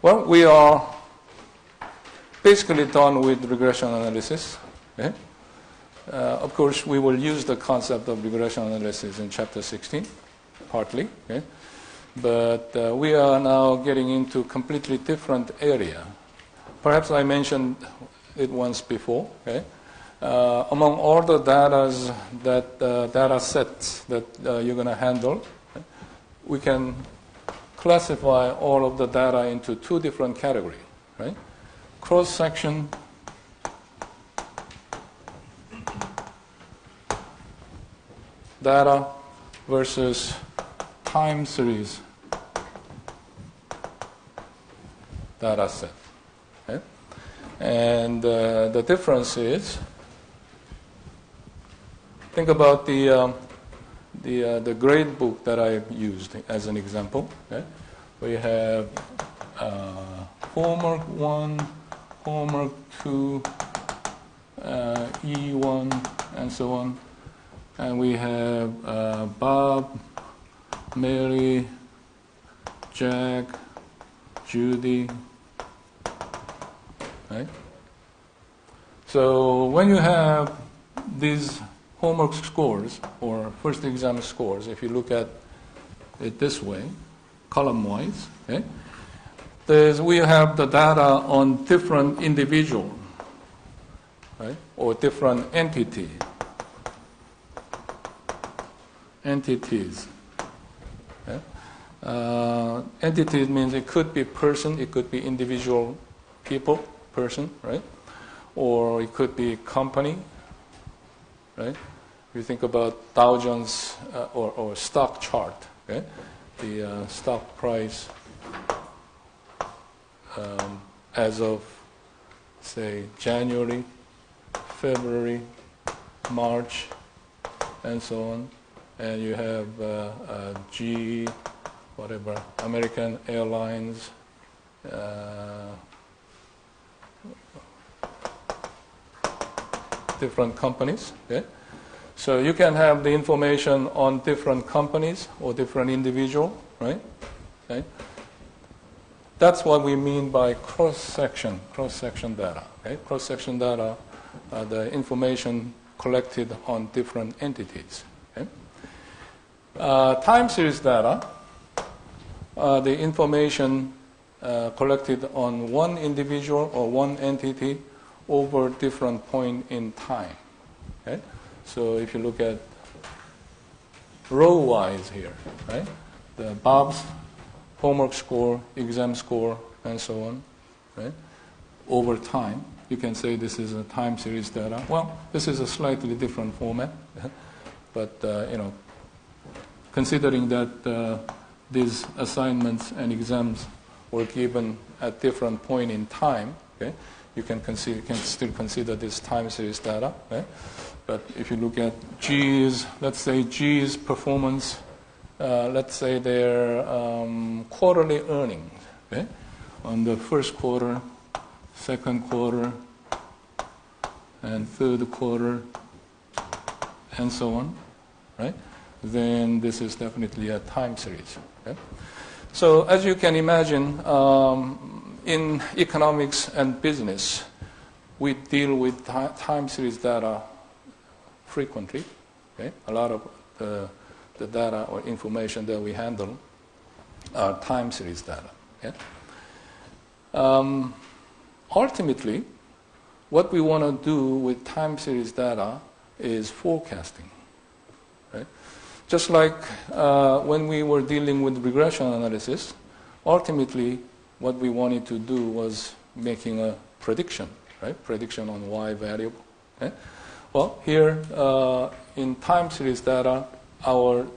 Well, we are basically done with regression analysis. Okay? Of course, we will use the concept of regression analysis in chapter 16, partly. Okay? But we are now getting into completely different area. Perhaps I mentioned it once before. Okay? Among all the data sets that you're going to handle, we can classify all of the data into two different categories, right? Cross-section data versus time series data set. Okay? And the difference is, think about the grade book that I used as an example. Okay? We have homework 1, homework 2, E1, and so on. And we have Bob, Mary, Jack, Judy. Right? So when you have these homework scores or first exam scores, if you look at it this way, column-wise, okay, we have the data on different individual, right, or different entities. Okay? Entities means it could be person, it could be individual people, person, right, or it could be company. Right? If you think about Dow Jones or stock chart, okay? The stock price as of, say, January, February, March, and so on. And you have GE, whatever, American Airlines, different companies. Okay? So you can have the information on different companies or different individual, right? Okay? That's what we mean by cross-section data. Okay? Cross-section data are the information collected on different entities. Okay? Time series data are the information collected on one individual or one entity over different point in time. Okay? So if you look at row-wise here, right? The Bob's homework score, exam score, and so on, right? Over time, you can say this is a time series data. Well, this is a slightly different format, but considering that these assignments and exams were given at different point in time, okay? You can still consider this time series data. Okay? But if you look at let's say G's performance, let's say their quarterly earnings, okay? On the first quarter, second quarter, and third quarter, and so on, right? Then this is definitely a time series. Okay? So as you can imagine, in economics and business, we deal with time series data frequently. Okay? A lot of the data or information that we handle are time series data. Okay? Ultimately, what we want to do with time series data is forecasting. Right? Just like when we were dealing with regression analysis, ultimately what we wanted to do was making a prediction, right? Prediction on Y variable. Okay? Well, here in time series data, our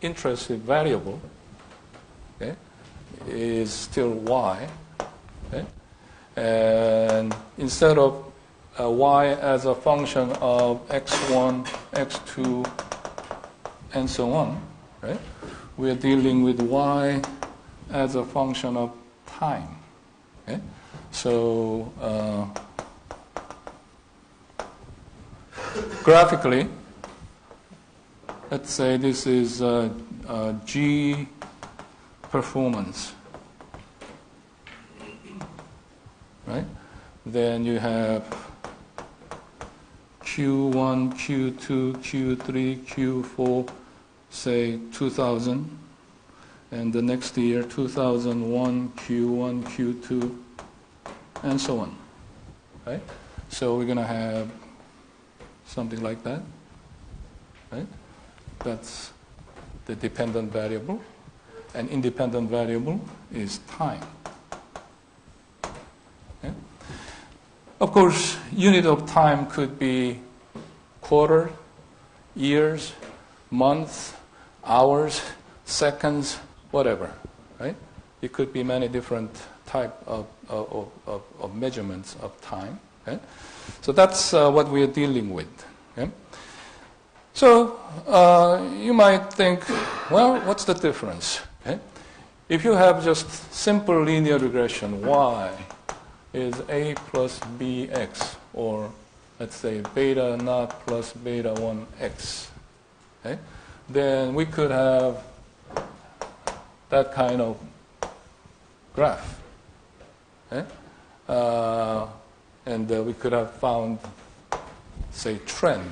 interested variable, okay, is still Y. Okay? And instead of Y as a function of x1, x2, and so on, right? We are dealing with Y as a function of time. Okay? So graphically, let's say this is G performance. then you have Q1, Q2, Q3, Q4, say 2000, and the next year 2001, Q1, Q2, and so on. Right? So we're going to have something like that. Right? That's the dependent variable. An independent variable is time. Okay? Of course, unit of time could be quarter, years, months, hours, seconds, whatever. Right? It could be many different type of measurements of time. Okay? So that's what we are dealing with. Okay? So you might think, well, what's the difference? Okay? If you have just simple linear regression, y is a plus bx, or let's say beta naught plus beta 1x, okay? Then we could have that kind of graph. Okay? And we could have found, say, trend.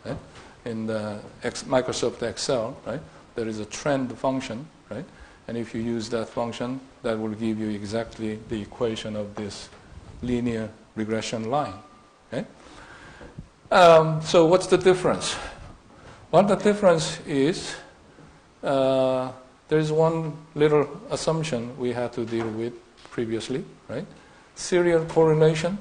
Okay? In the Microsoft Excel, right? There is a trend function, right? And if you use that function, that will give you exactly the equation of this linear regression line. Okay? So what's the difference? Well, the difference is there's one little assumption we had to deal with previously, right? Serial correlation.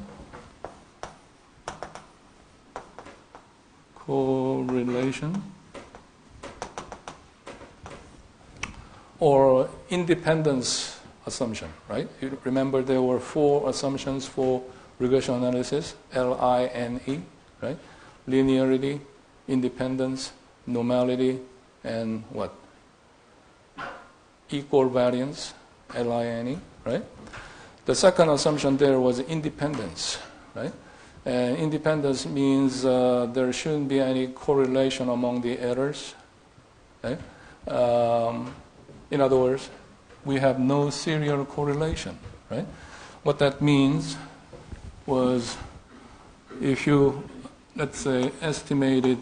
Or independence assumption, right? You remember there were 4 assumptions for regression analysis, LINE, right? Linearity, independence, normality, and what? Equal variance, LINE, right? The second assumption there was independence, right? And independence means there shouldn't be any correlation among the errors. Okay? In other words, we have no serial correlation. Right? What that means was if you, let's say, estimated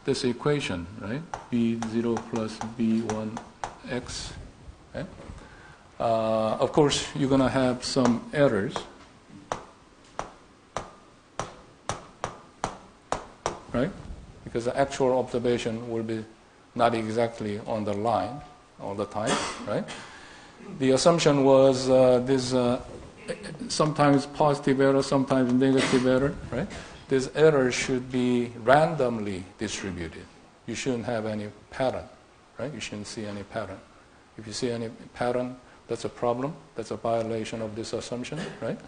this equation, right? B0 plus B1x. Okay? Of course, you're going to have some errors. Right? Because the actual observation will be not exactly on the line all the time, right? The assumption was this sometimes positive error, sometimes negative error, right? This error should be randomly distributed. You shouldn't have any pattern, right? You shouldn't see any pattern. If you see any pattern, that's a problem. That's a violation of this assumption, right?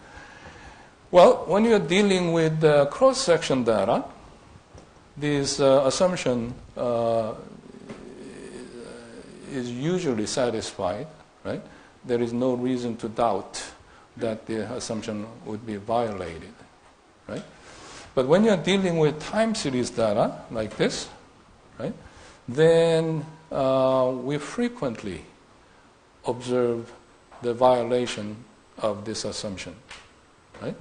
Well, when you're dealing with cross-section data, this assumption is usually satisfied, right? There is no reason to doubt that the assumption would be violated, right? But when you're dealing with time series data like this, right, then we frequently observe the violation of this assumption, right?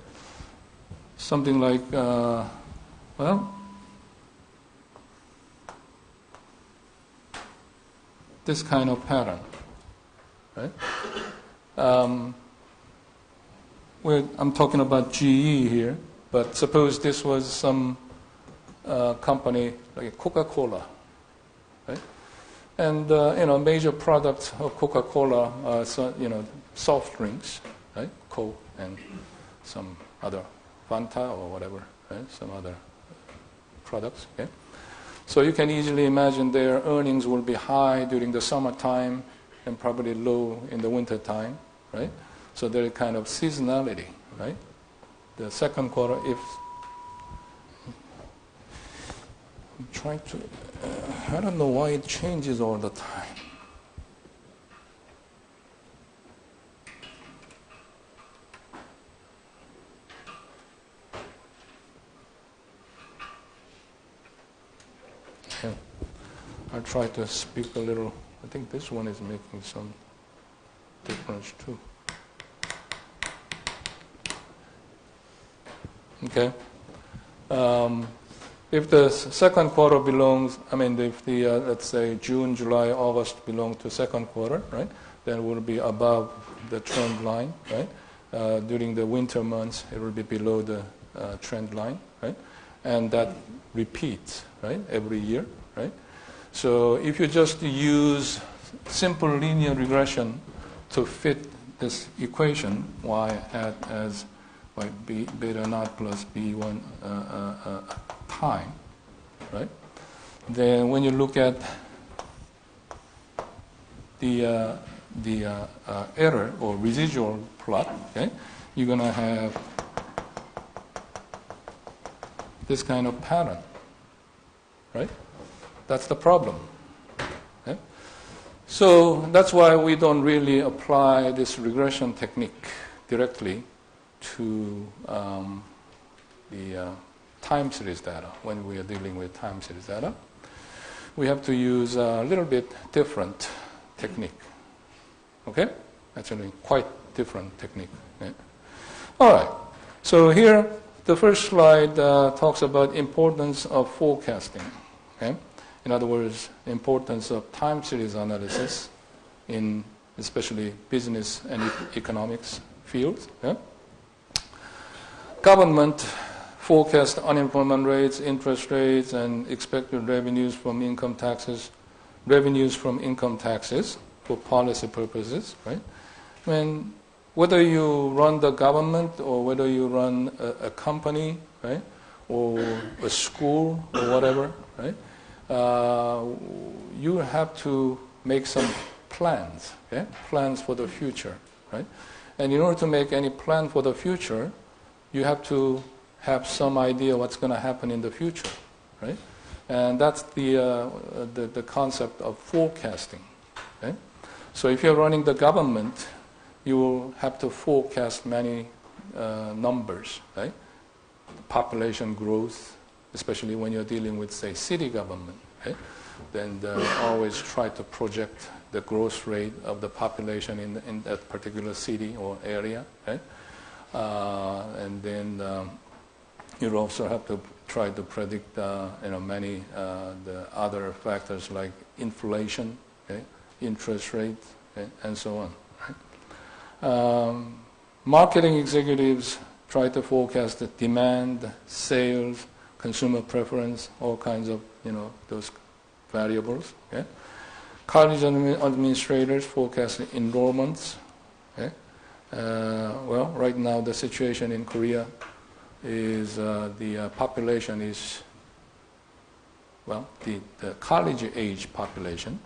Something like, well, this kind of pattern, right? I'm talking about GE here, but suppose this was some company like Coca-Cola, right? And major products of Coca-Cola are soft drinks, right? Coke and some other Fanta or whatever, right? Some other products. Okay. So you can easily imagine their earnings will be high during the summertime and probably low in the winter time, right? So there is kind of seasonality, right? The second quarter, if I'm trying to, I don't know why it changes all the time. Okay. I'll try to speak a little. I think this one is making some difference too. Okay. If the second quarter belongs, if the let's say June, July, August belong to second quarter, right? Then it will be above the trend line, right? During the winter months, it will be below the trend line, right? And that repeats, right, every year, right? So if you just use simple linear regression to fit this equation, y hat as y b beta naught plus b1 time, right? Then when you look at the error or residual plot, okay, you're going to have this kind of pattern, right? That's the problem. Okay? So that's why we don't really apply this regression technique directly to the time series data when we are dealing with time series data. We have to use a little bit different technique. Okay? Actually, quite different technique. Okay? All right. So here, the first slide talks about importance of forecasting. Okay? In other words, importance of time series analysis in especially business and economics fields. Yeah? Government forecast unemployment rates, interest rates, and expected revenues from income taxes for policy purposes, right? When whether you run the government or whether you run a company, right, or a school or whatever, right, you have to make some plans, okay? Plans for the future, right? And in order to make any plan for the future, you have to have some idea what's going to happen in the future, right? And that's the concept of forecasting. Okay? So if you're running the government, you will have to forecast many numbers, right? Population growth, especially when you're dealing with, say, city government, right? Then always try to project the growth rate of the population in that particular city or area, right? And then you also have to try to predict, many the other factors like inflation, okay, interest rate, okay, and so on. Right? Marketing executives try to forecast the demand, sales, consumer preference, all kinds of those variables. Okay? College administrators forecast enrollments. Okay? Well, right now the situation in Korea is the population is, well, the college age population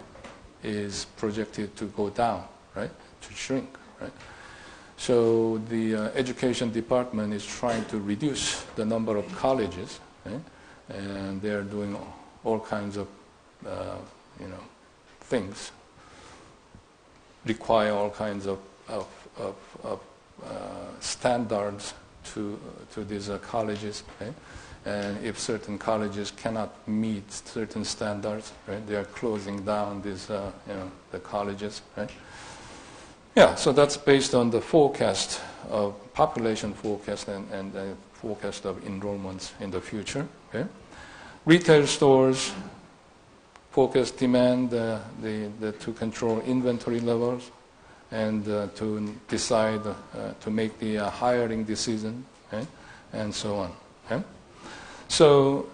is projected to go down, right, to shrink, right? So the education department is trying to reduce the number of colleges, right? And they're doing all kinds of, things, require all kinds of standards to these colleges, right? And if certain colleges cannot meet certain standards, right, they are closing down these, the colleges, right? Yeah, so that's based on the forecast of population forecast and the forecast of enrollments in the future. Okay? Retail stores forecast demand to control inventory levels and to decide to make the hiring decision, okay? And so on. Okay? So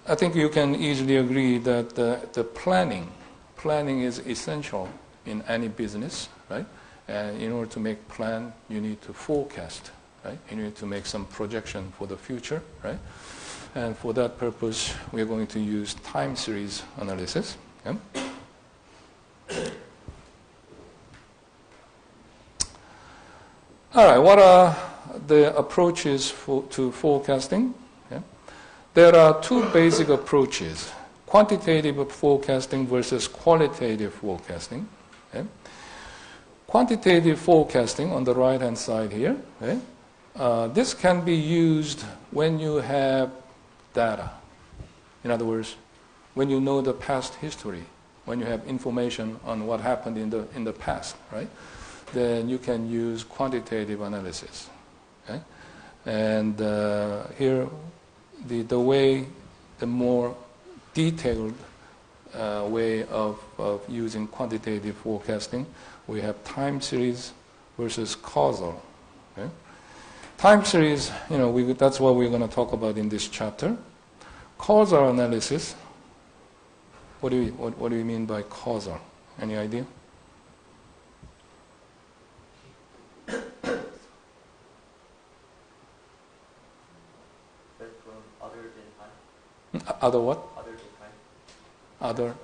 I think you can easily agree that the planning is essential in any business, right? And in order to make plan, you need to forecast, right? You need to make some projection for the future, right? And for that purpose, we are going to use time series analysis. Okay? All right, what are the approaches to forecasting? Okay? There are two basic approaches, quantitative forecasting versus qualitative forecasting. Okay? Quantitative forecasting on the right-hand side here, okay? This can be used when you have data. In other words, when you know the past history, when you have information on what happened in the past, right? Then you can use quantitative analysis. Okay? And here, the more detailed way of using quantitative forecasting, we have time series versus causal. Okay? Time series, that's what we're going to talk about in this chapter. Causal analysis. What do you mean by causal? Any idea? Other what? Other than time. Other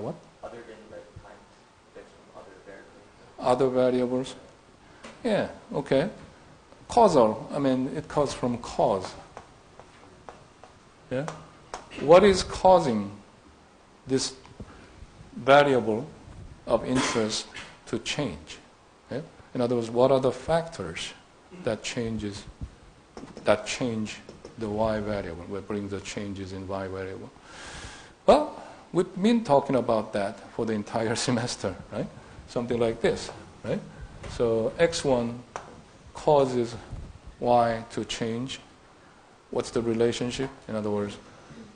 what? Other than like time. That's from other variables. Other variables? Yeah, okay. Causal, it comes from cause. Yeah? What is causing this variable of interest to change? Okay? In other words, what are the factors that change the y variable, what brings the changes in y variable? Well, we've been talking about that for the entire semester, right? Something like this, right? So x1 causes y to change. What's the relationship? In other words,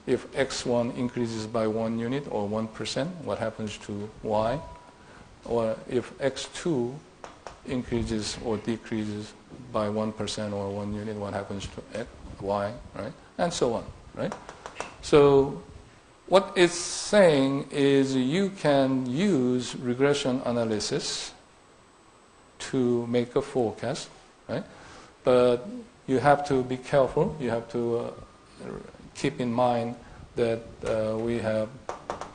if x1 increases by 1 unit or 1%, what happens to y? Or if x2 increases or decreases by 1% or 1 unit, what happens to y, right? And so on, right? So what it's saying is you can use regression analysis to make a forecast, right? But you have to be careful. You have to keep in mind that we have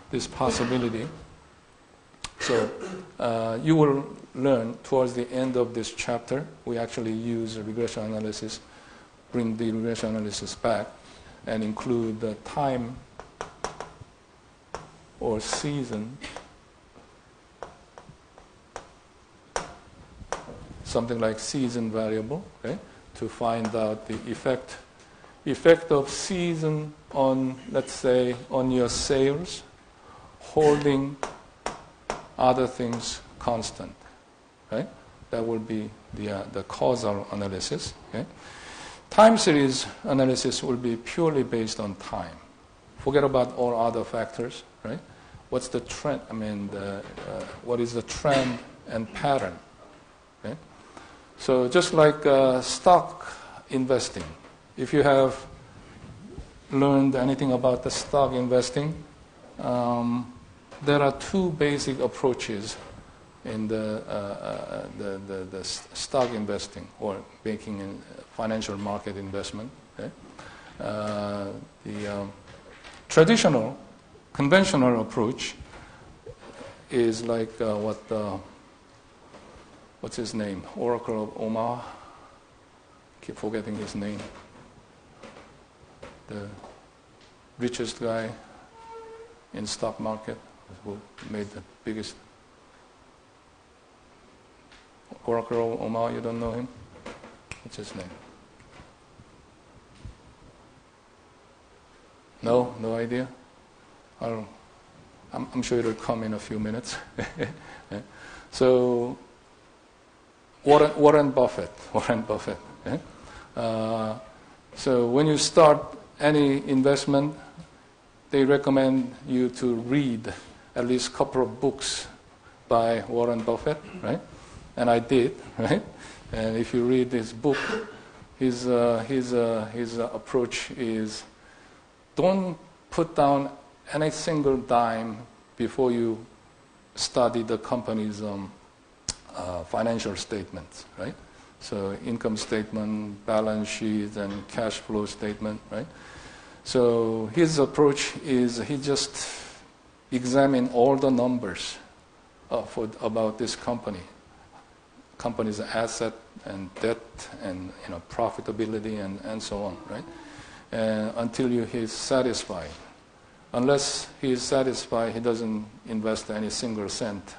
this possibility. So you will learn towards the end of this chapter, we actually use regression analysis, bring the regression analysis back, and include the time or season, something like season variable, okay, to find out the effect of season on, let's say, on your sales, holding other things constant, right? That will be the causal analysis. Okay? Time series analysis will be purely based on time. Forget about all other factors, right? What's the trend? What is the trend and pattern? Okay? So just like stock investing, if you have learned anything about the stock investing, there are two basic approaches in the stock investing or making a financial market investment. Okay? The traditional, conventional approach is like what's his name? Oracle of Omaha. Keep forgetting his name. The richest guy in stock market who made the biggest. Oracle of Omaha, you don't know him? What's his name? No idea? I'm sure it'll come in a few minutes. So, Warren Buffett. Okay? So when you start any investment, they recommend you to read at least a couple of books by Warren Buffett, right? And I did, right? And if you read this book, his approach is don't put down any single dime before you study the company's financial statements, right? So income statement, balance sheet, and cash flow statement, right? So his approach is he just examine all the numbers about this company's asset and debt and profitability and so on, right? And until he's satisfied. Unless he is satisfied, he doesn't invest any single cent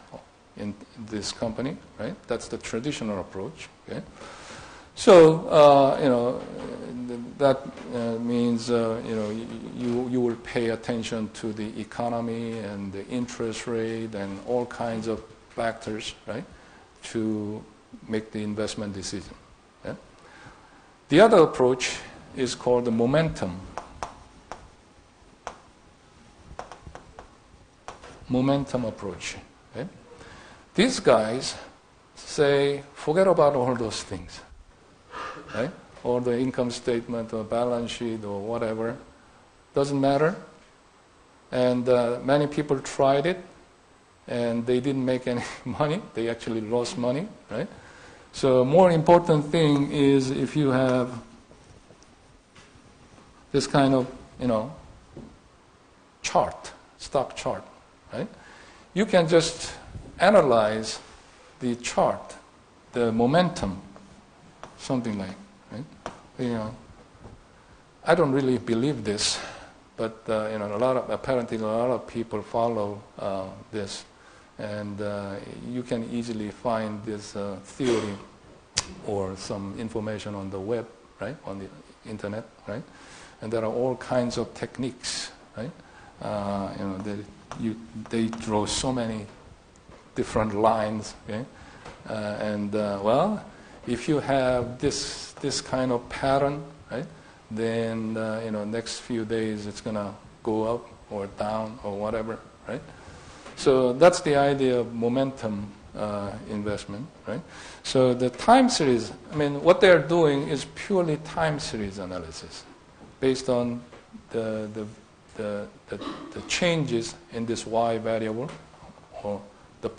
in this company, right? That's the traditional approach. Okay, so that means you will pay attention to the economy and the interest rate and all kinds of factors, right, to make the investment decision. Yeah? The other approach is called the momentum. Momentum approach. Okay? These guys say, forget about all those things. Right? Or the income statement or balance sheet or whatever. Doesn't matter. And many people tried it and they didn't make any money. They actually lost money. Right? So more important thing is if you have this kind of, chart, stock chart, right? You can just analyze the chart, the momentum, something like, right? I don't really believe this, but apparently a lot of people follow this, and you can easily find this theory or some information on the web, right, on the internet, right? And there are all kinds of techniques, right? They draw so many different lines, okay? If you have this kind of pattern, right, then next few days it's gonna go up or down or whatever, right? So that's the idea of momentum investment, right? So the time series, what they're doing is purely time series analysis based on the changes in this Y variable or the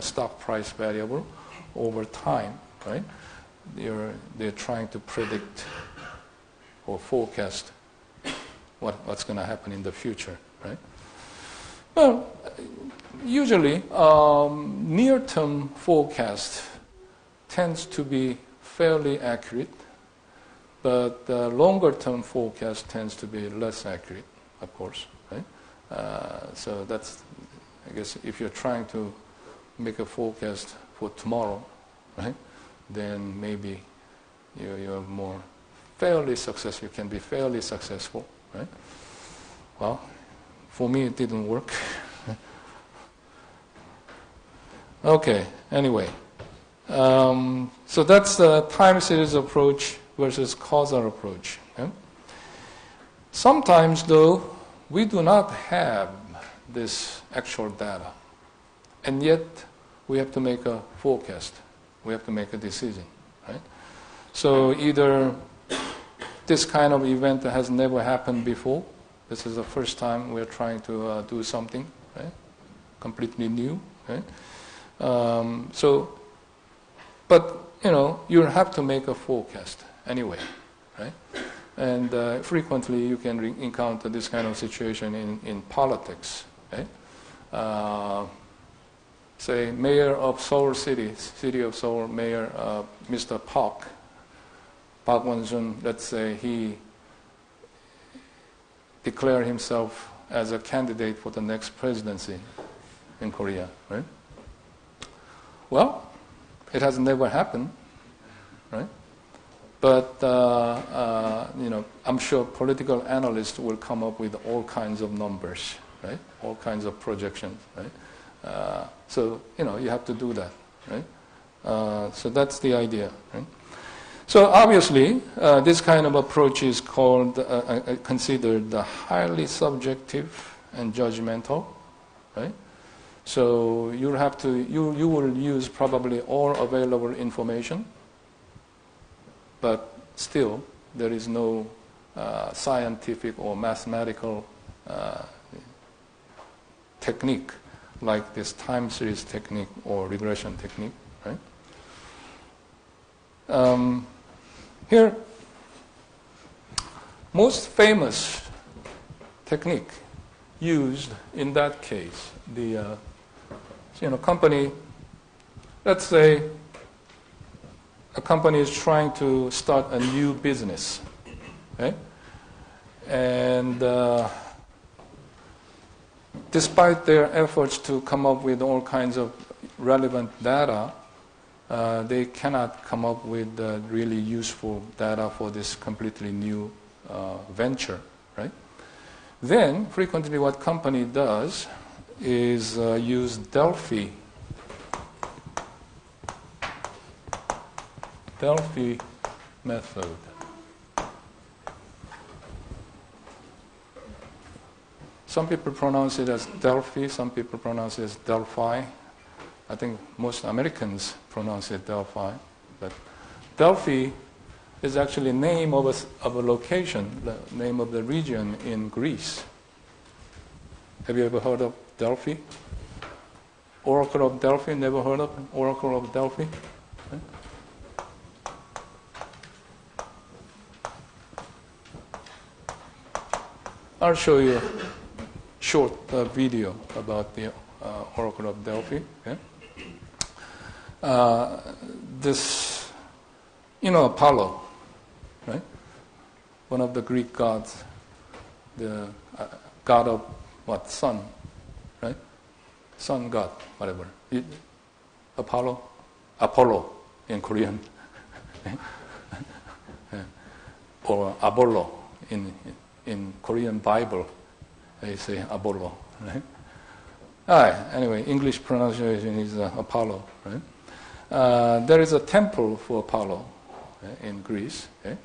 stock price variable over time, right? They're trying to predict or forecast what's going to happen in the future, right? Well, usually near-term forecast tends to be fairly accurate, but longer-term forecast tends to be less accurate, of course, right? So that's, I guess, if you're trying to make a forecast for tomorrow, right, then maybe you're more fairly successful. You can be fairly successful, right? Well, for me, it didn't work. Okay, anyway. So that's the time series approach versus causal approach. Okay? Sometimes, though, we do not have this actual data, and yet we have to make a forecast. We have to make a decision, right? So either this kind of event has never happened before. This is the first time we're trying to do something, right? Completely new, right? But you have to make a forecast anyway, right? And frequently you can encounter this kind of situation in politics, right? Say, Mayor of Seoul City of Seoul, Mayor Mr. Park Won-sun, let's say he declared himself as a candidate for the next presidency in Korea, right? Well, it has never happened, right? But I'm sure political analysts will come up with all kinds of numbers, right? All kinds of projections, right? So you have to do that, right? So that's the idea, right? So obviously, this kind of approach is considered highly subjective and judgmental, right? So you will use probably all available information, but still there is no scientific or mathematical technique like this time series technique or regression technique, right? Here, most famous technique used in that case, the company, let's say a company is trying to start a new business, okay? And despite their efforts to come up with all kinds of relevant data, they cannot come up with really useful data for this completely new venture, right? Then, frequently what company does is use Delphi method. Some people pronounce it as Delphi, some people pronounce it as Delphi. I think most Americans pronounce it Delphi. But Delphi is actually a name of a location, the name of the region in Greece. Have you ever heard of Delphi? Oracle of Delphi? Never heard of Oracle of Delphi? I'll show you a short video about the Oracle of Delphi. Okay? This, Apollo, right? One of the Greek gods, the god of what? Sun, right? Sun god, whatever. Apollo in Korean, or Apollo in Korean Bible, they say Apollo, right? Anyway, English pronunciation is Apollo, right? There is a temple for Apollo in Greece, okay?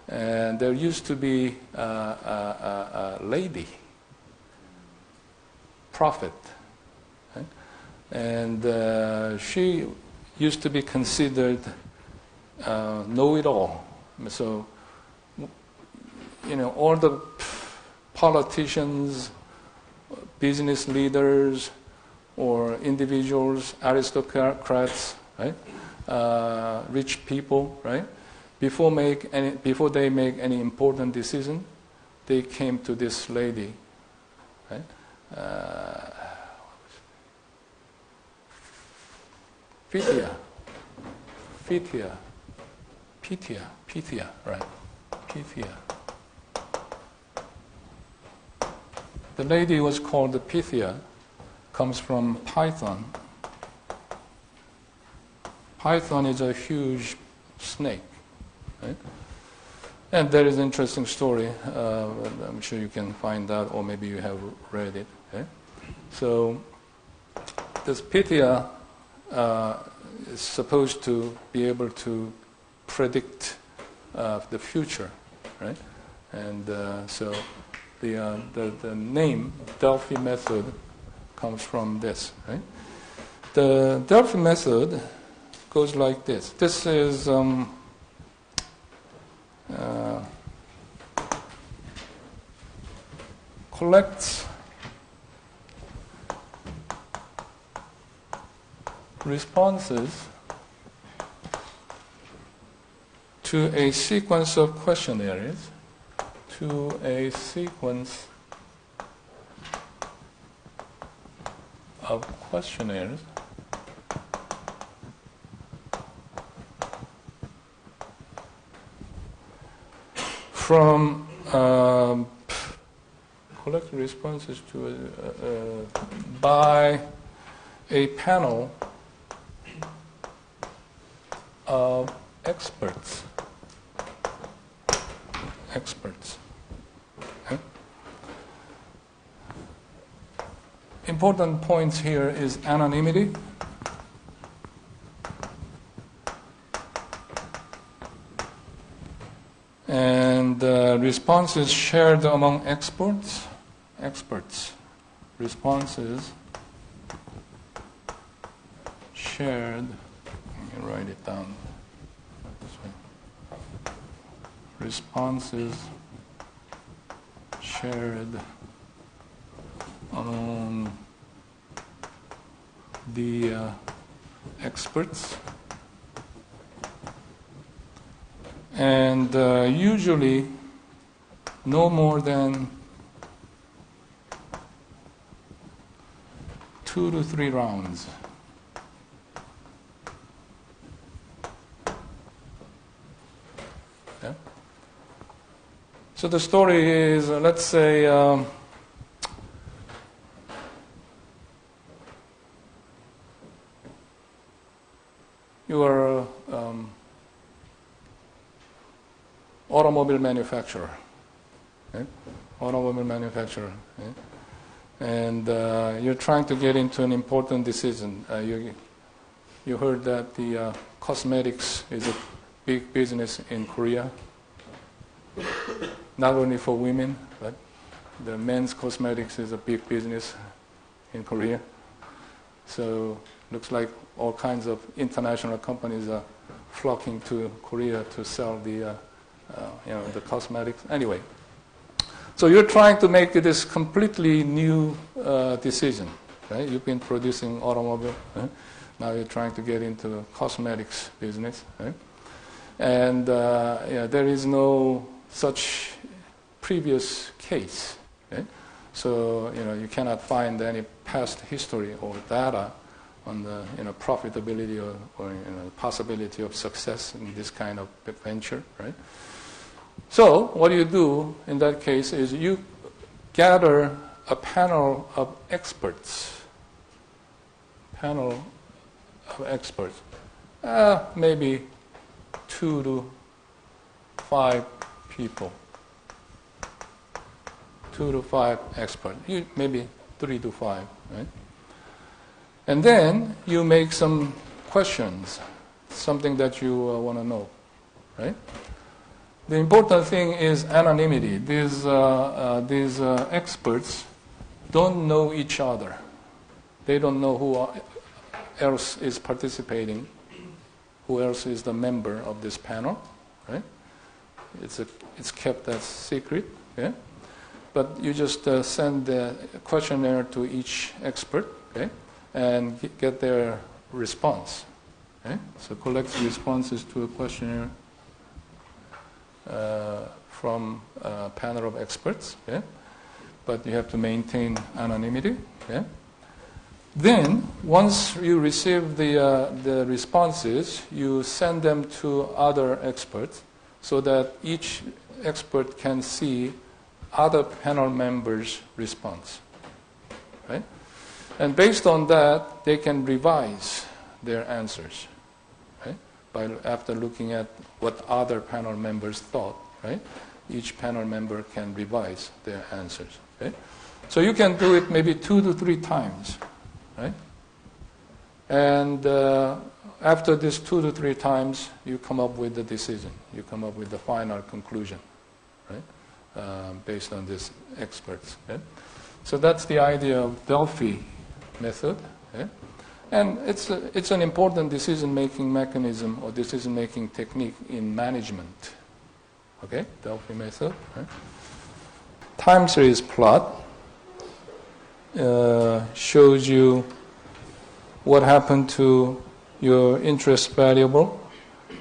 And there used to be a lady, prophet, right? And she used to be considered know-it-all. So, all the politicians, business leaders, or individuals, aristocrats, right? Rich people, right? Before they make any important decision, they came to this lady, right? Pythia, right? Pythia. The lady was called the Pythia, comes from Python. Python is a huge snake, right? And there is an interesting story. I'm sure you can find that, or maybe you have read it. Okay? So this Pythia is supposed to be able to predict the future, right? And so the name Delphi method comes from this, right? The Delphi method goes like this. This is collects responses to a sequence of questionnaires, from collect responses to by a panel of experts. Okay? Important points here is anonymity. And responses shared among experts. Responses shared. Let me write it down. Responses shared among the experts. And usually no more than 2 to 3 rounds. Yeah? So the story is, let's say, you are automobile manufacturer, okay? Automobile manufacturer, okay? And you're trying to get into an important decision. You heard that the cosmetics is a big business in Korea, not only for women, but the men's cosmetics is a big business in Korea. So looks like all kinds of international companies are flocking to Korea to sell the cosmetics. Anyway, so you're trying to make this completely new decision, right? You've been producing automobile, right? Now you're trying to get into cosmetics business, right? And there is no such previous case, right? So you cannot find any past history or data on the profitability or possibility of success in this kind of venture, right? So what you do in that case is you gather a panel of experts, maybe 2 to 5 people, 2 to 5 experts, maybe 3 to 5, right? And then you make some questions, something that you want to know, right? The important thing is anonymity. These experts don't know each other. They don't know who else is participating, who else is the member of this panel, right? It's kept as secret, yeah? But you just send the questionnaire to each expert, okay? And get their response. Okay? So collect responses to a questionnaire from a panel of experts. Okay? But you have to maintain anonymity. Okay? Then, once you receive the responses, you send them to other experts so that each expert can see other panel members' response. Right? And based on that, they can revise their answers, right? After looking at what other panel members thought, right? Each panel member can revise their answers, okay? So you can do it maybe 2 to 3 times, right? And after this 2 to 3 times, you come up with the decision. You come up with the final conclusion, right? Based on these experts, okay? So that's the idea of Delphi method, okay? And it's an important decision-making mechanism or decision-making technique in management, okay? Delphi method. Right? Time series plot shows you what happened to your interest variable.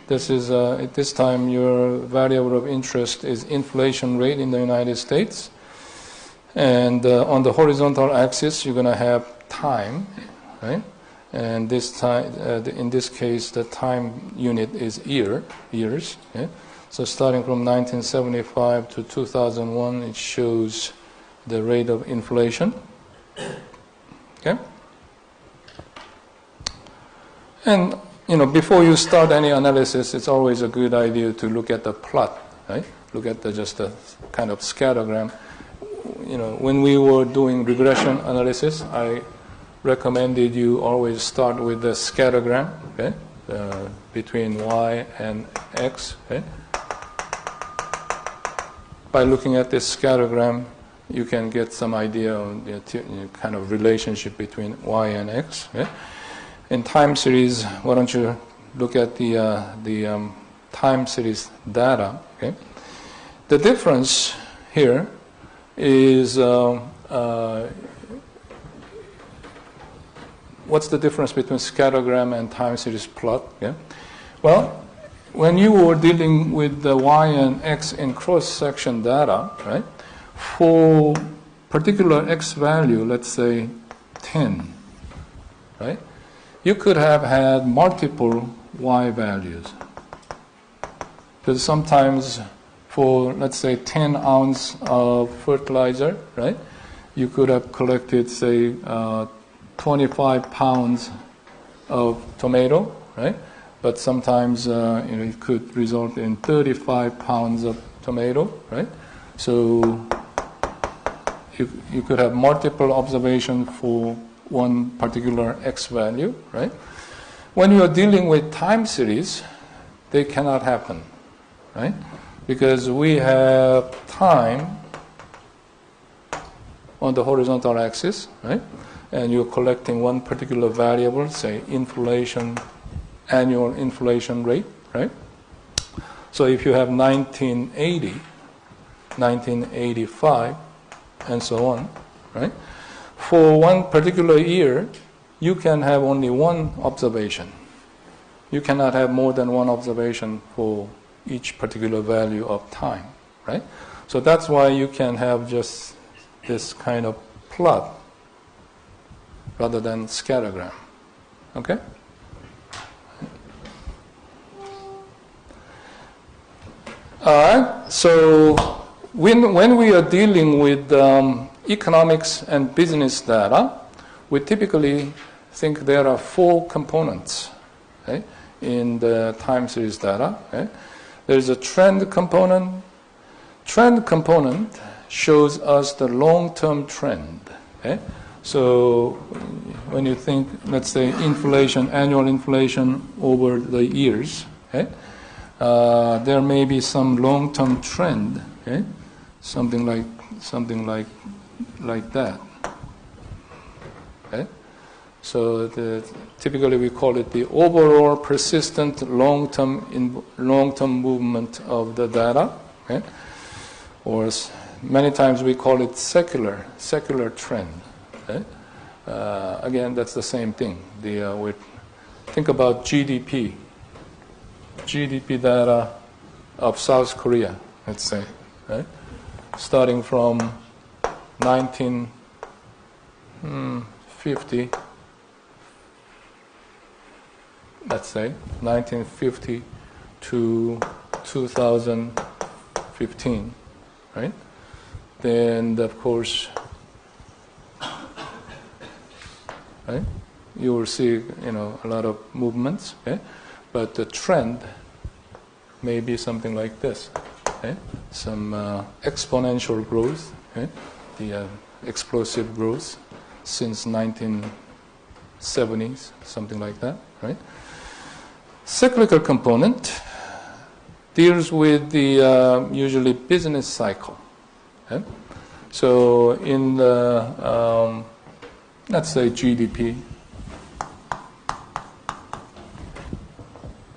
This is at this time your variable of interest is inflation rate in the United States, and on the horizontal axis you're going to have time, right? And this time, in this case, the time unit is years. Okay? So starting from 1975 to 2001, it shows the rate of inflation. Okay? And before you start any analysis, it's always a good idea to look at the plot, right? Look at just a kind of scattergram. When we were doing regression analysis, I recommended you always start with the scattergram, okay, between y and x. Okay? By looking at this scattergram, you can get some idea of the kind of relationship between y and x. Okay? In time series, why don't you look at the time series data? Okay? The difference here is what's the difference between scattergram and time series plot? Yeah? Well, when you were dealing with the y and x in cross-section data, right, for particular x value, let's say 10, right, you could have had multiple y values. Because sometimes for, let's say, 10 ounce of fertilizer, right, you could have collected, say, 25 pounds of tomato, right? But sometimes it could result in 35 pounds of tomato, right? So you could have multiple observations for one particular x value, right? When you are dealing with time series, they cannot happen, right? Because we have time on the horizontal axis, right? And you're collecting one particular variable, say inflation, annual inflation rate, right? So if you have 1980, 1985, and so on, right? For one particular year, you can have only one observation. You cannot have more than one observation for each particular value of time, right? So that's why you can have just this kind of plot rather than scattergram, okay? All right, so when we are dealing with economics and business data, we typically think there are four components, okay, in the time series data. Okay? There's a trend component. Trend component shows us the long-term trend. Okay? So when you think, let's say, inflation, annual inflation over the years, okay? There may be some long-term trend, okay? Something like that. Okay? So typically we call it the overall persistent long-term movement of the data, okay? Or many times we call it secular trend. Okay? Again, that's the same thing. We think about GDP data of South Korea, let's say, right? Starting from 1950, let's say, 1950 to 2015, right? Then, of course, right? You will see, a lot of movements, okay? But the trend may be something like this, okay? Some exponential growth, okay? The explosive growth since 1970s, something like that, right? Cyclical component deals with the usually business cycle, okay? So in the let's say GDP,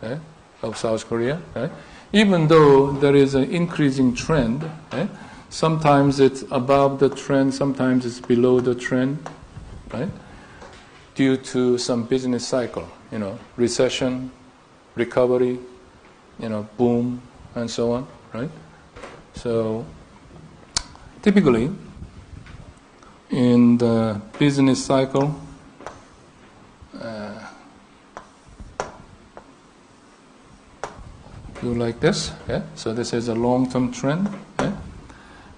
okay, of South Korea, okay? Even though there is an increasing trend, okay? Sometimes it's above the trend, sometimes it's below the trend, right? Due to some business cycle, recession, recovery, boom, and so on, right? So typically, in the business cycle, do like this, okay? So this is a long-term trend, okay?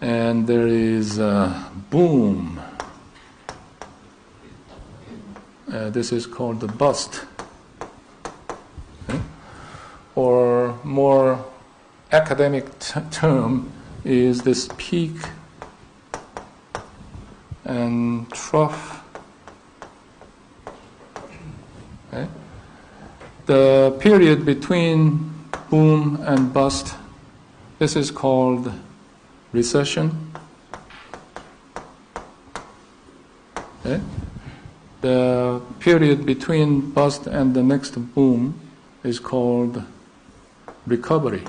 And there is a boom. This is called the bust, okay? Or more academic term is this peak and trough. Okay? The period between boom and bust, this is called recession. Okay? The period between bust and the next boom is called recovery.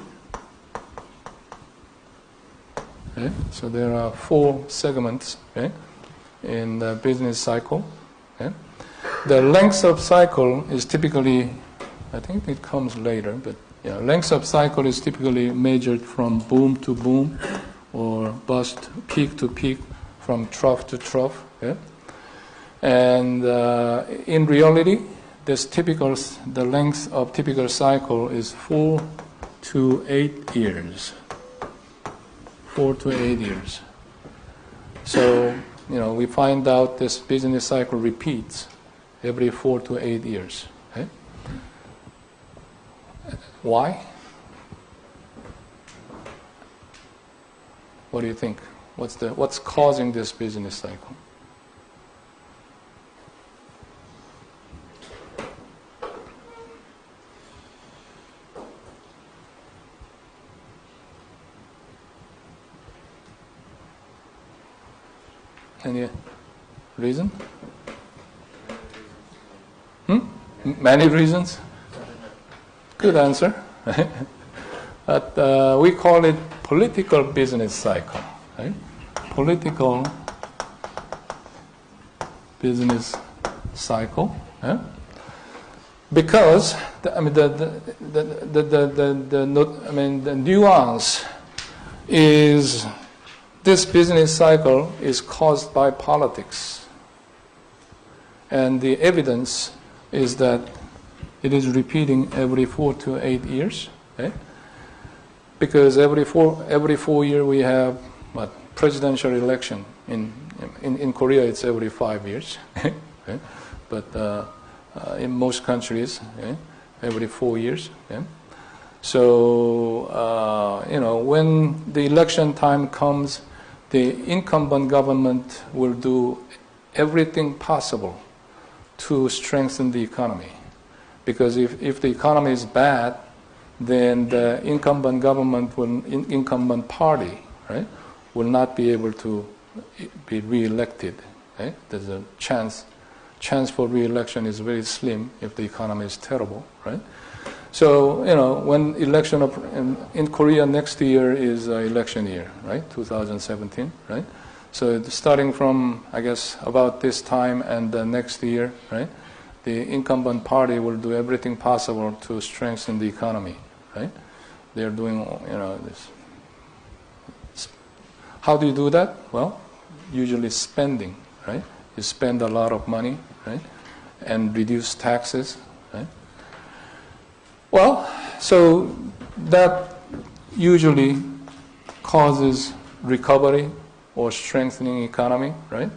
Okay? So there are four segments, okay, in the business cycle. Okay? The length of cycle is typically, I think it comes later, but length of cycle is typically measured from boom to boom or bust, peak to peak, from trough to trough. Okay? And in reality, the length of typical cycle is 4 to 8 years. 4 to 8 years. So, we find out this business cycle repeats every 4 to 8 years. Okay? Why? What do you think? What's causing this business cycle? Any reason? Many reasons? Good answer. But we call it political business cycle. Right? Political business cycle. Yeah? Because the nuance is this business cycle is caused by politics, and the evidence is that it is repeating every 4 to 8 years. Okay? Because every 4 years we have presidential election. In Korea it's every 5 years. Okay? But in most countries, every 4 years. Okay? So, when the election time comes, the incumbent government will do everything possible to strengthen the economy. Because if the economy is bad, then the incumbent government, incumbent party, right, will not be able to be re-elected. Right? There's a chance for re-election is very slim if the economy is terrible, right? So, when election in Korea next year is election year, right? 2017, right? So starting from, I guess, about this time and the next year, right? The incumbent party will do everything possible to strengthen the economy, right? They're doing, this. How do you do that? Well, usually spending, right? You spend a lot of money, right? And reduce taxes, right? Well, so that usually causes recovery or strengthening economy, right?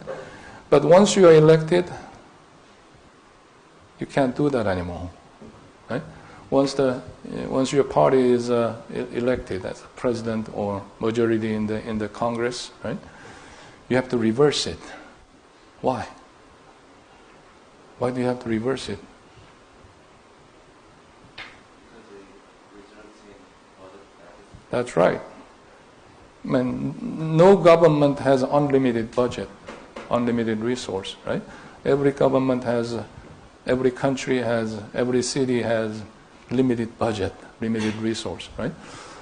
But once you are elected, you can't do that anymore, right? Once your party is elected as president or majority in the Congress, right? You have to reverse it. Why? Why do you have to reverse it? That's right. I mean, no government has unlimited budget, unlimited resource, right? Every government has, every country has, every city has limited budget, limited resource, right?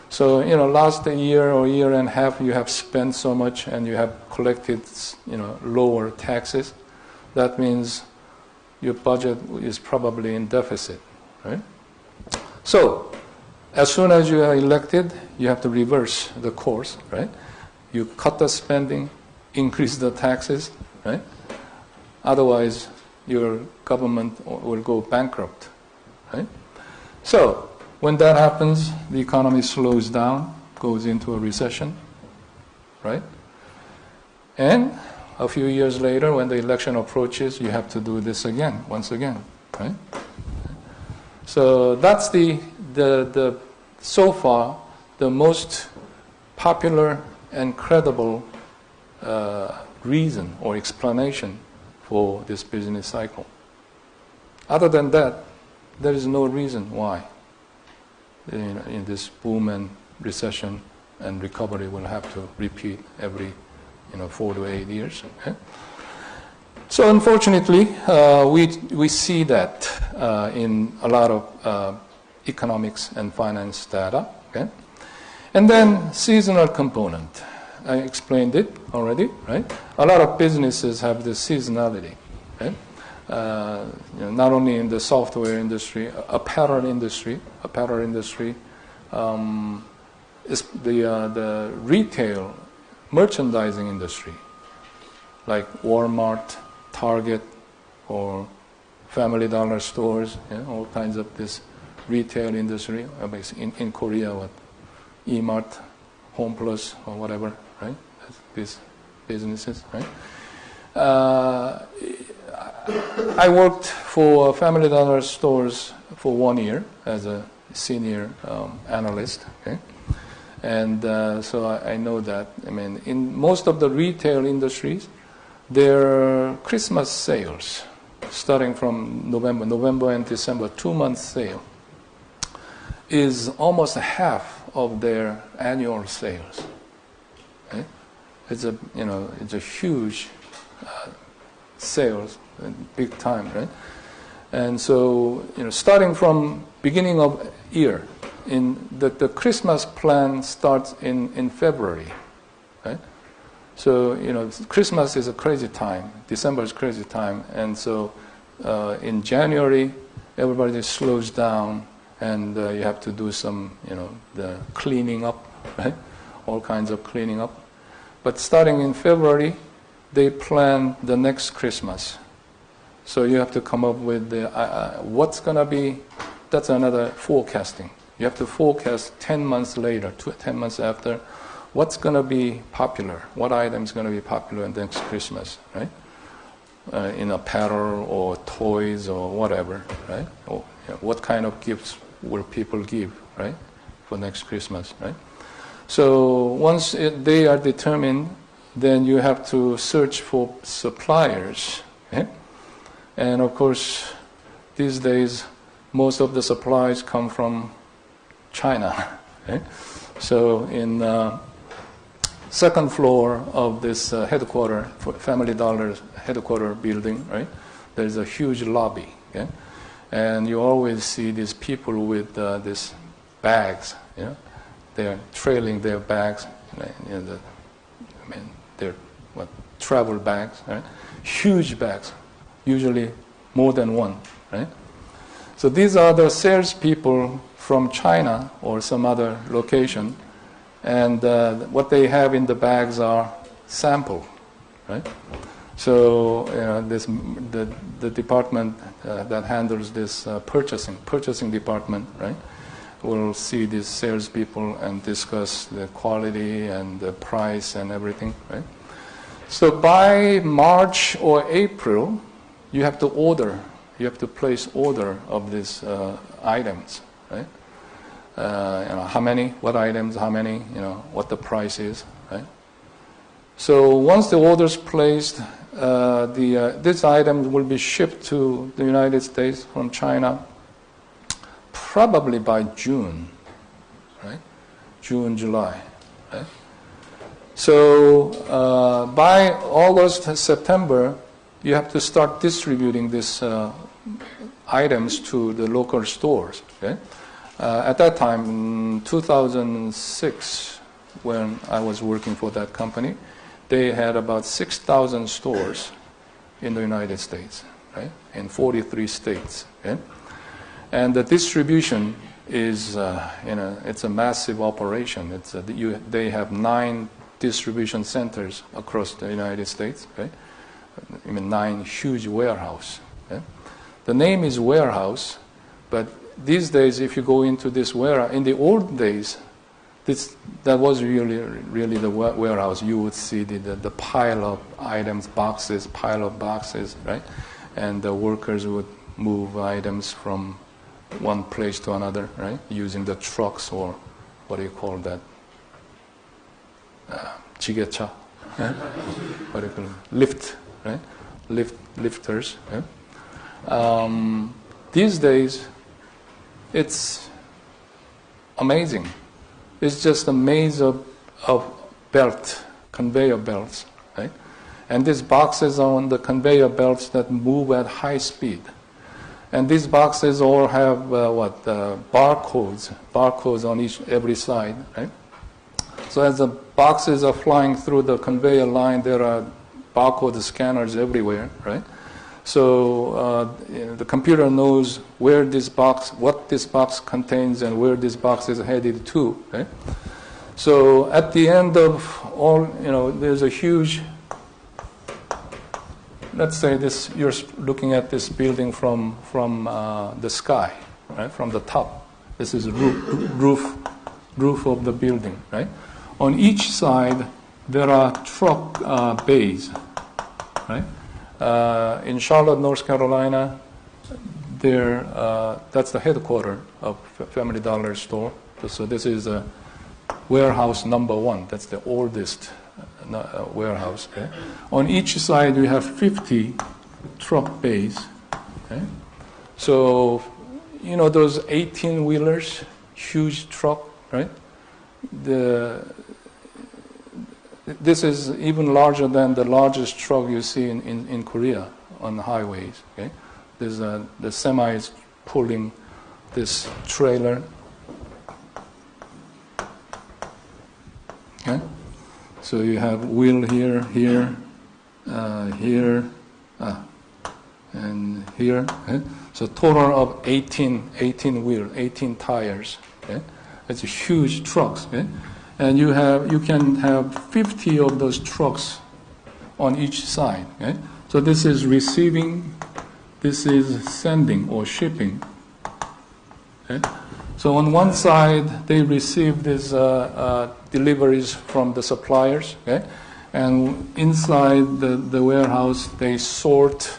So, last year or year and a half, you have spent so much and you have collected, lower taxes. That means your budget is probably in deficit, right? So, as soon as you are elected, you have to reverse the course, right? You cut the spending, increase the taxes, right? Otherwise, your government will go bankrupt, right? So, when that happens, the economy slows down, goes into a recession, right? And a few years later, when the election approaches, you have to do this again, once again, right? So that's so far the most popular and credible reason or explanation for this business cycle. Other than that, there is no reason why in this boom and recession and recovery will have to repeat every 4 to 8 years. Okay? So unfortunately, we see that in a lot of economics and finance data. Okay? And then seasonal component. I explained it already, right? A lot of businesses have this seasonality. Okay? Not only in the software industry, apparel industry, is the retail merchandising industry, like Walmart, Target, or Family Dollar stores, all kinds of this retail industry. In Korea, what E-Mart, Home Plus, or whatever, right? These businesses, right? I worked for Family Dollar stores for 1 year as a senior analyst, okay? And so I know that. I mean, in most of the retail industries, their Christmas sales, starting from November and December, 2-month sale, is almost half of their annual sales. Okay? It's a huge sales, big time, right? And so, starting from beginning of year, in the Christmas plan starts in February, right? So, Christmas is a crazy time. December is crazy time. And so, in January, everybody slows down, and you have to do some, the cleaning up, right? All kinds of cleaning up. But starting in February, they plan the next Christmas. So you have to come up with what's going to be, that's another forecasting. You have to forecast 10 months later, 10 months after, what's going to be popular, what item is going to be popular next Christmas, right? In apparel or toys or whatever, right? Or what kind of gifts will people give, right, for next Christmas, right? So once they are determined, then you have to search for suppliers, okay? And of course, these days, most of the supplies come from China, okay? So in second floor of this headquarter, Family Dollar's headquarter building, right? There's a huge lobby, okay? And you always see these people with these bags, they're trailing their bags, they're travel bags, right? Huge bags, usually more than one, right? So these are the salespeople from China or some other location, and what they have in the bags are sample, right? So the department that handles this purchasing department, right, will see these salespeople and discuss the quality and the price and everything, right? So by March or April, you have to place order of these items, right? How many, what items, how many, what the price is, right? So once the order's placed, this item will be shipped to the United States from China probably by June, right? June, July, right? So by August, September, you have to start distributing these items to the local stores, okay? At that time, in 2006, when I was working for that company, they had about 6,000 stores in the United States, right? In 43 states, okay? And the distribution is, it's a massive operation. They have 9 distribution centers across the United States, okay? 9 huge warehouses. Okay? The name is warehouse, but these days, if you go into this warehouse, in the old days, that was really the warehouse. You would see the pile of items, pile of boxes, right? And the workers would move items from one place to another, right? Using the trucks, or what do you call that? 지게차, what do you call it? Lift, right? Lifters. Right? These days, it's amazing. It's just a maze of conveyor belts, right? And these boxes are on the conveyor belts that move at high speed. And these boxes all have barcodes on every side, right? So as the boxes are flying through the conveyor line, there are barcode scanners everywhere, right? So the computer knows what this box contains and where this box is headed to, right? So at the end of all, there's a huge, let's say this, you're looking at this building from the sky, right? From the top. This is roof of the building, right? On each side, there are truck bays, right? In Charlotte, North Carolina, that's the headquarters of Family Dollar store. So this is warehouse number 1. That's the oldest warehouse. Okay? On each side, we have 50 truck bays. Okay? So, those 18-wheelers, huge truck, right? this is even larger than the largest truck you see in Korea on the highways. Okay? There's the semi is pulling this trailer. Okay? So you have wheel here, here, here, and here. Okay? So total of 18 wheel, 18 tires. Okay? It's a huge trucks. Okay? And you can have 50 of those trucks on each side. Okay? So this is receiving, this is sending or shipping. Okay? So on one side, they receive these deliveries from the suppliers, okay? And inside the warehouse, they sort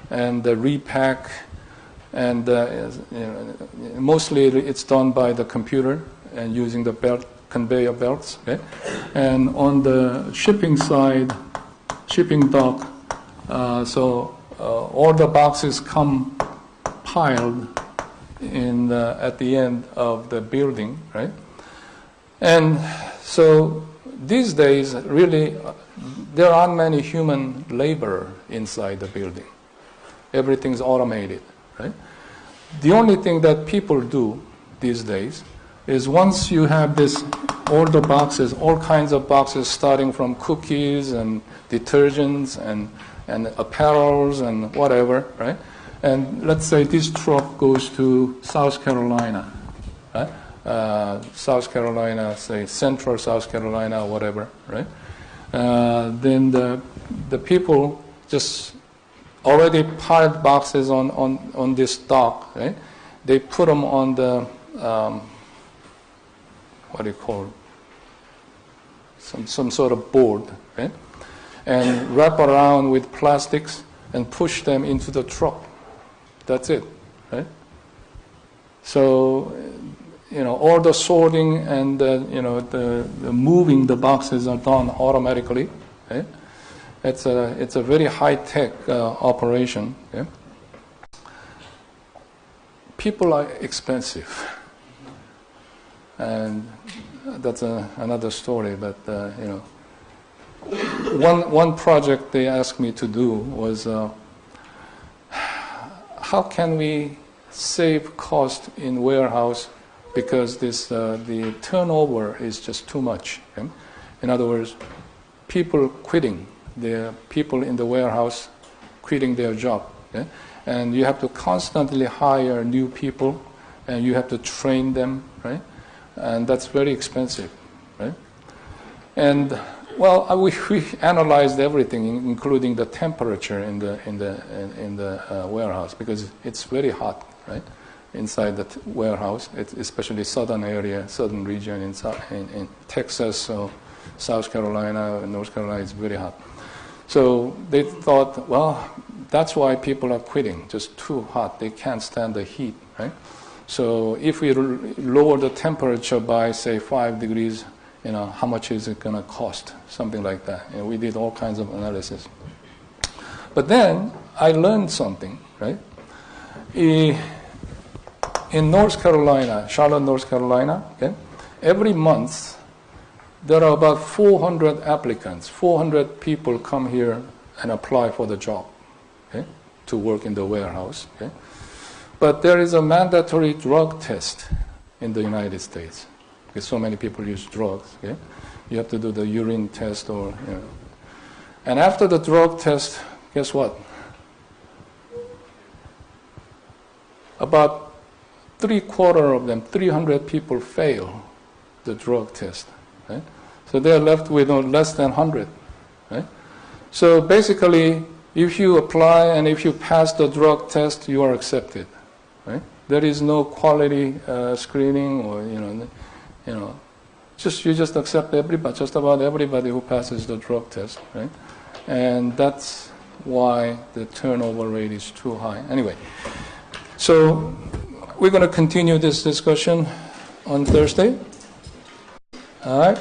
and repack, and mostly it's done by the computer and using the conveyor belts. Okay? And on the shipping side, shipping dock, so all the boxes come piled at the end of the building, right? And so these days, really, there aren't many human labor inside the building. Everything's automated, right? The only thing that people do these days is once you have all the boxes, all kinds of boxes, starting from cookies and detergents and apparels and whatever, right? And let's say this truck goes to South Carolina, right? South Carolina, say Central South Carolina, whatever, right? Then the people just already piled boxes on this dock, right? They put them on the what do you call it? Some sort of board, right? And wrap around with plastics and push them into the truck. That's it, right? So, all the sorting and the moving the boxes are done automatically. Right? It's a very high tech operation. Okay? People are expensive, and that's another story. But one project they asked me to do was how can we save cost in warehouse because the turnover is just too much. Okay? In other words, people quitting. The people in the warehouse quitting their job. Okay? And you have to constantly hire new people, and you have to train them, right? And that's very expensive, right? And well, we analyzed everything, including the temperature in the warehouse, because it's very hot, right? Inside the warehouse, especially southern area, southern region in Texas, or South Carolina, North Carolina, it's very hot. So they thought, well, that's why people are quitting, just too hot. They can't stand the heat, right? So if we lower the temperature by, say, 5 degrees, how much is it going to cost? Something like that. We did all kinds of analysis. But then I learned something, right? In North Carolina, Charlotte, North Carolina, okay, every month there are about 400 applicants. 400 people come here and apply for the job, okay, to work in the warehouse. Okay? But there is a mandatory drug test in the United States, because so many people use drugs. Okay? You have to do the urine test, and after the drug test, guess what? About 3/4 of them, 300 people fail the drug test. Right? So they're left with less than 100. Right? So basically, if you apply and if you pass the drug test, you are accepted. Right? There is no quality screening, or you just accept everybody, just about everybody who passes the drug test. Right? And that's why the turnover rate is too high. Anyway, so we're going to continue this discussion on Thursday. All right.